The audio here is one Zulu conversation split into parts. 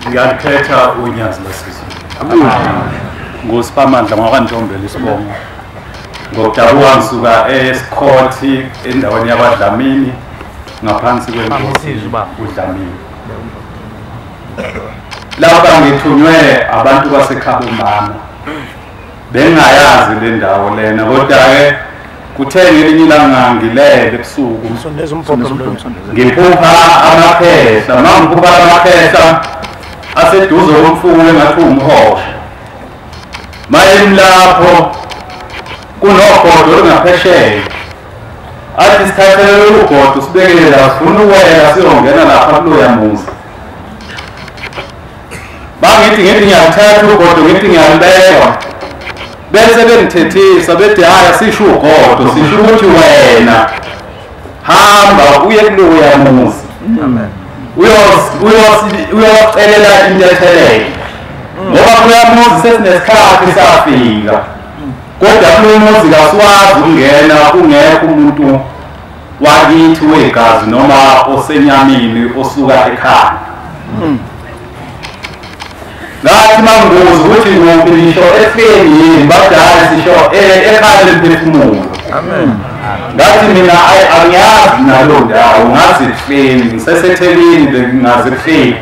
ngiyakhetha uNyazi Lesizulu. NguSiphamandla ngakwaNtombela isibongo. Ngokudabuka ngisuka eSkhothi endaweni yaKwaDlamini ngaphansi kwenkosi uDlamini. Lapha ngithunywe abantu baseKhabomama. Bengayazi le ndawo lena kodwa ke kuthe ngelinye ilanga ngilele ebusuku ngiphupha amaphehla mangiphupha amaphehla aseduze komfuku engathi umhosha mayem lapho kunogodo olungaphesheya athi sithathele ugodo sibekele la sifuna ukwela siyongena lapha kuloya muzi bangithi ngiyathatha ugodo ngithi ngiyalibeka bese bengithethisa bethi haya sisho ugodo sisho ukuthi wena hamba uye kuloya muzi uyocelela intethelelo ngoba kuloya muzi sesinesikhathi safika kodwa kuloya muzi kasiwazi ukungena kungekho umuntu wakithi wegazi noma osenyamini osuka ekhaya ngathi manguzo ukuthi ngophi nisho efeni yini badala sisho ekhaya lemphefumulo amen ngathi mina angiyazi nalo ndawo ngazi efeni ngisesethelini bengazi efeni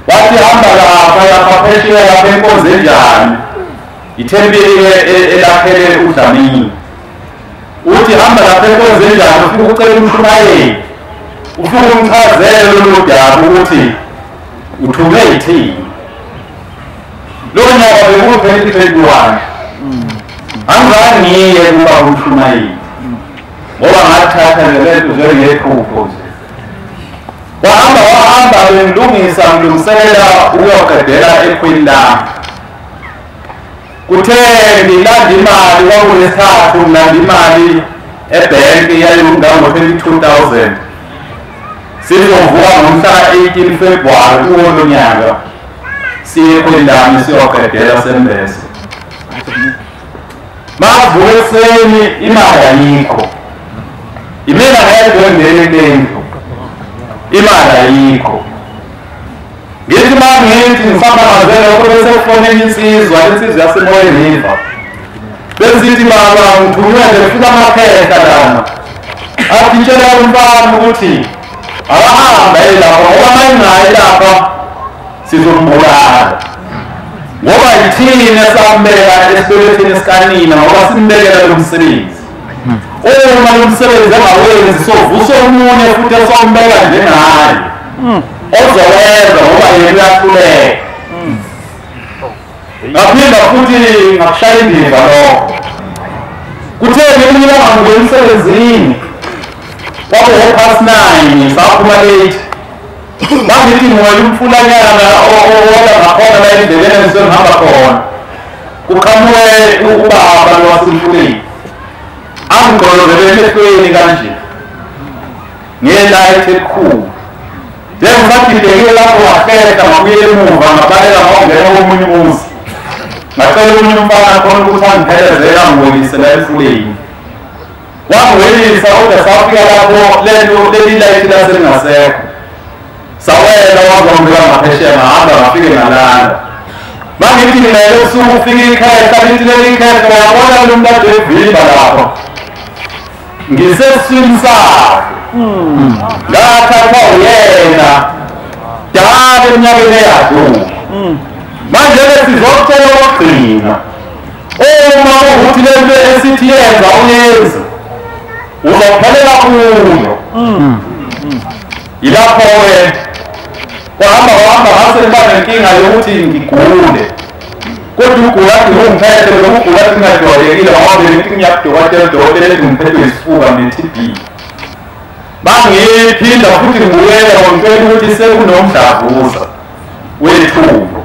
wathi hamba lapha phesheya lapha enkonzo enjani ithempeli elakhele uDlamini uthi hamba lapha enkonzo enjani ufike ucela umshumayeli ufike umchazele lo daba ukuthi uthume ithini lo nyaka bekuwu-2021 angizange ngiye kuba umshumayeli ngoba ngathatha lento njengephupho nje wahamba ngilungiselela ukuyoqedela ekhwini lami kuthe ngilanda imali kwakulesithathu ngilanda imali ebhenki yayingango-22,000 sizovuka ngomhla 18 February kuwo lo nyaka siye ekhwini lami siyoqedela sembese mavuka ekuseni imali ayikho imina ngedwendeni imali ayikho ngithi mangithi ngisabangazela ukuthi sefoneni insizwa yasemoyeni iva besithi baba ngithunywe ngifika amaphehla lana athi tshela umfana ukuthi akahamba lapha ngoba mayingayi lapha sizombulala ngoba yithini esambeka esibelethini sikanina ngoba simbekela lo msebenzi uma lo msebenzi engawenzi sovusa omunye futhi esombeka njengaye ozowenza ngoba yena uyahluleka ngaphinda futhi ngakushaya indiva lokho kuthe ngelinye ilanga ngikuya emsebenzini kwakuwu-9:30 saphuma late bangithi ngoya umfulanyana owola ngakhona la endleleni engisuke khona kuqhamuke ubaba lo wasemfuleni angigqolozele emehlweni kanje ngelayithi elikhulu njengosaphindekile lapho wahleka ngabuyela emuva ngabalela ngongena komunye umuzi ngacela omunye umfana khona ukuthi angiphelezele angibonise la emfuleni wangibonisa kodwa safika lapho leli layithi laselingasekho sawela wazongela ngaphesheya ngahamba ngafike ngalanda bangithi mina losuku ufike ikhaya kalithi leli ikhaya ngiyabona lo muntu evimba lapho ngisesiswini sakhe ngathathwa uyena dala eminyakeni eyadlula manje sizokutshela okugcina uma ukuthi lento esithi yenza uyenza uzophelela kuyo ilapho-ke kwahamba ngase ngiba nenkinga yokuthi ngigule kodwa ukugula ngingiphethe lokhu ukugula ngingajwayelekile ngoba ngithi ngiyakudokotela engiphethwe isifuba ne-TB bangiphinda futhi ngibuyela ngicela ukuthi sekunomdlavuza wethumbu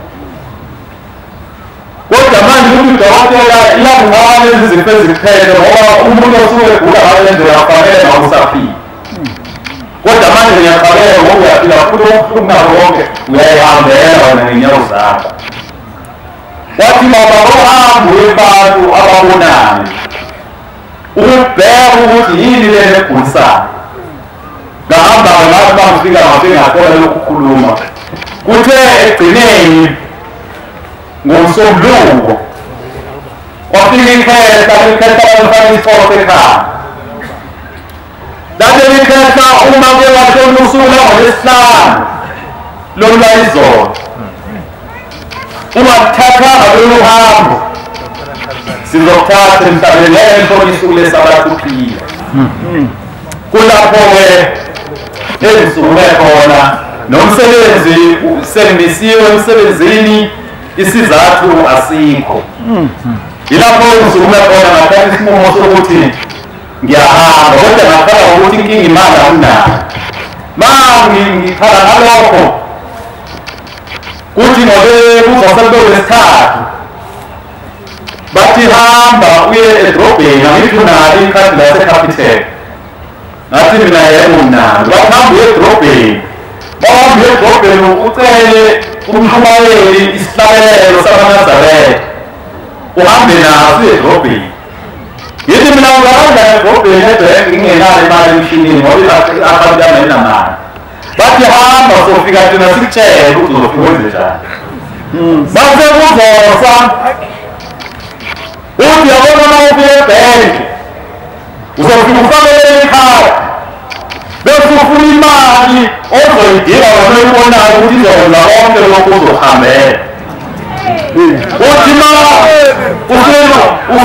kodwa manje ukuthi udokotela iyabungala lezi zinto eziphethe ngoba umuntu osuke egula ngale ndlela afanele ngakusaphila kodwa manje ngiyaqabela ngoba uyaphila futhi okuhlungu konke uyayihambela wena ngenyawo zakho wathi baba uhambe abantu ababonayo ukubheka ukuthi yini lena egulisayo ngahamba ngathi bangifika ngafika ngakhola lokhu khuluma kuthe egcineni ngomsombuluko kwafika ikhetha abafana isiphoqo ekhaya. Lale likhetha uma ke wahlona usuku lwangolwesihlanu lolwayizolo ungathathanga lolu hambo sizokuthatha emhlabeni lento isuku lesabatha uphila. Kulapho-ke ezisuke khona nomsebenzi usemisiwe emsebenzini isizathu asikho. Yilapho ngisukume khona ngathatha isinqumo sokuthi ngiyahamba kodwa ngakhala ukuthi inkinga imali akunayo. Ngikhala ngalokho kuthi ngobe kuzosebe wesithathu bathi hamba uye edrobheni angithi unalo ikhadi laseCapitec. Ngathi mina yebo nalo. Bathi hamba uye edrobheni. Bahamba uye edrobheni ucele umshumayeli isihlabelelo sakaNazaretha uhambe naso uye edrobheni. Yithi mina ngihamba edrobheni ebhenki ngingenayo imali emshinini ngoba abantu abangenamali. Bathi hamba sofika thina sikutshele ukuthi uzofika wenze njani. Base kuzosa uthi yabona uma ufika ebhenki uzofika ufakele ikhadi bese ufuna imali ozoyidinga wena uyibonayo ukuthi izokwenza konke lokhu uzohambela. Uthi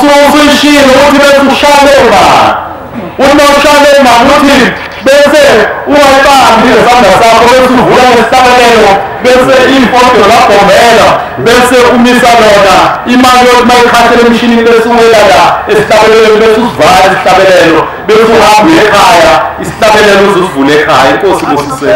ma usuyishilo ukuthi bese ushalema uma ushalema ukuthi bese ungayibambi izandla zakho bese uvula nesihlabelelo bese ifoto lagombela bese umisa lona imali yokuthi mayikhathele emshinini bese uwela la esihlabelelo bese usivala isihlabelelo bese uhamba ekhaya isihlabelelo uzosivula ekhaya. Inkosi kusise.